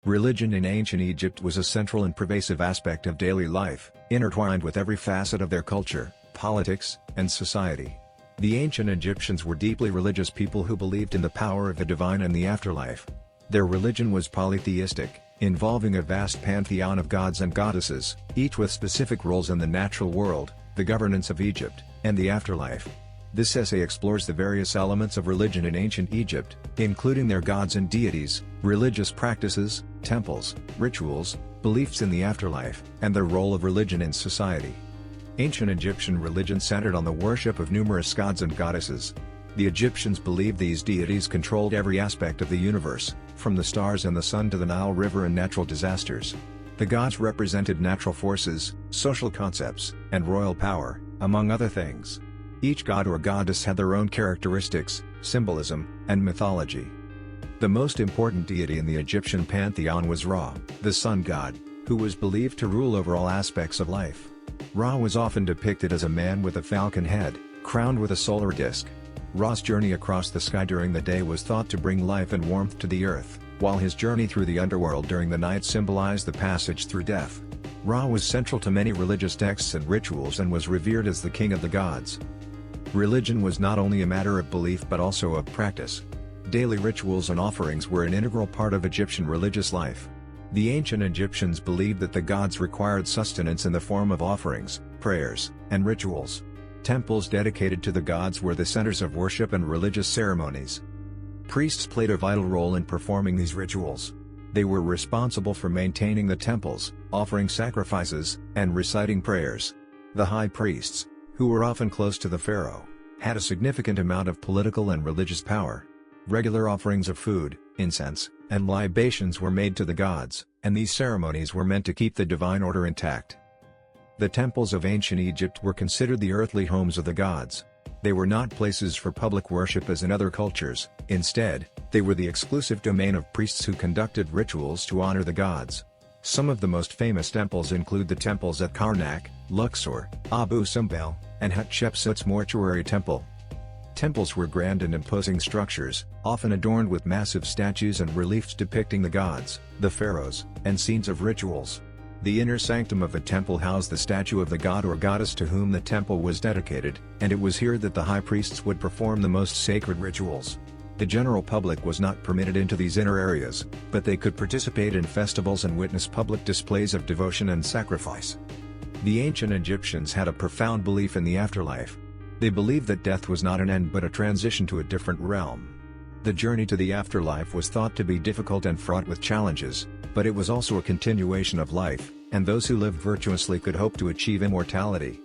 Religion in ancient Egypt was a central and pervasive aspect of daily life, intertwined with every facet of their culture, politics, and society. The ancient Egyptians were deeply religious people who believed in the power of the divine and the afterlife. Their religion was polytheistic, involving a vast pantheon of gods and goddesses, each with specific roles in the natural world, the governance of Egypt, and the afterlife. This essay explores the various elements of religion in ancient Egypt, including their gods and deities, religious practices, temples, rituals, beliefs in the afterlife, and the role of religion in society. Ancient Egyptian religion centered on the worship of numerous gods and goddesses. The Egyptians believed these deities controlled every aspect of the universe, from the stars and the sun to the Nile River and natural disasters. The gods represented natural forces, social concepts, and royal power, among other things. Each god or goddess had their own characteristics, symbolism, and mythology. The most important deity in the Egyptian pantheon was Ra, the sun god, who was believed to rule over all aspects of life. Ra was often depicted as a man with a falcon head, crowned with a solar disk. Ra's journey across the sky during the day was thought to bring life and warmth to the earth, while his journey through the underworld during the night symbolized the passage through death. Ra was central to many religious texts and rituals and was revered as the king of the gods. Religion was not only a matter of belief but also of practice. Daily rituals and offerings were an integral part of Egyptian religious life. The ancient Egyptians believed that the gods required sustenance in the form of offerings, prayers, and rituals. Temples dedicated to the gods were the centers of worship and religious ceremonies. Priests played a vital role in performing these rituals. They were responsible for maintaining the temples, offering sacrifices, and reciting prayers. The high priests, who were often close to the pharaoh, had a significant amount of political and religious power. Regular offerings of food, incense, and libations were made to the gods, and these ceremonies were meant to keep the divine order intact. The temples of ancient Egypt were considered the earthly homes of the gods. They were not places for public worship as in other cultures, instead, they were the exclusive domain of priests who conducted rituals to honor the gods. Some of the most famous temples include the temples at Karnak, Luxor, Abu Simbel, and Hatshepsut's mortuary temple. Temples were grand and imposing structures, often adorned with massive statues and reliefs depicting the gods, the pharaohs, and scenes of rituals. The inner sanctum of the temple housed the statue of the god or goddess to whom the temple was dedicated, and it was here that the high priests would perform the most sacred rituals. The general public was not permitted into these inner areas, but they could participate in festivals and witness public displays of devotion and sacrifice. The ancient Egyptians had a profound belief in the afterlife. They believed that death was not an end but a transition to a different realm. The journey to the afterlife was thought to be difficult and fraught with challenges, but it was also a continuation of life, and those who lived virtuously could hope to achieve immortality.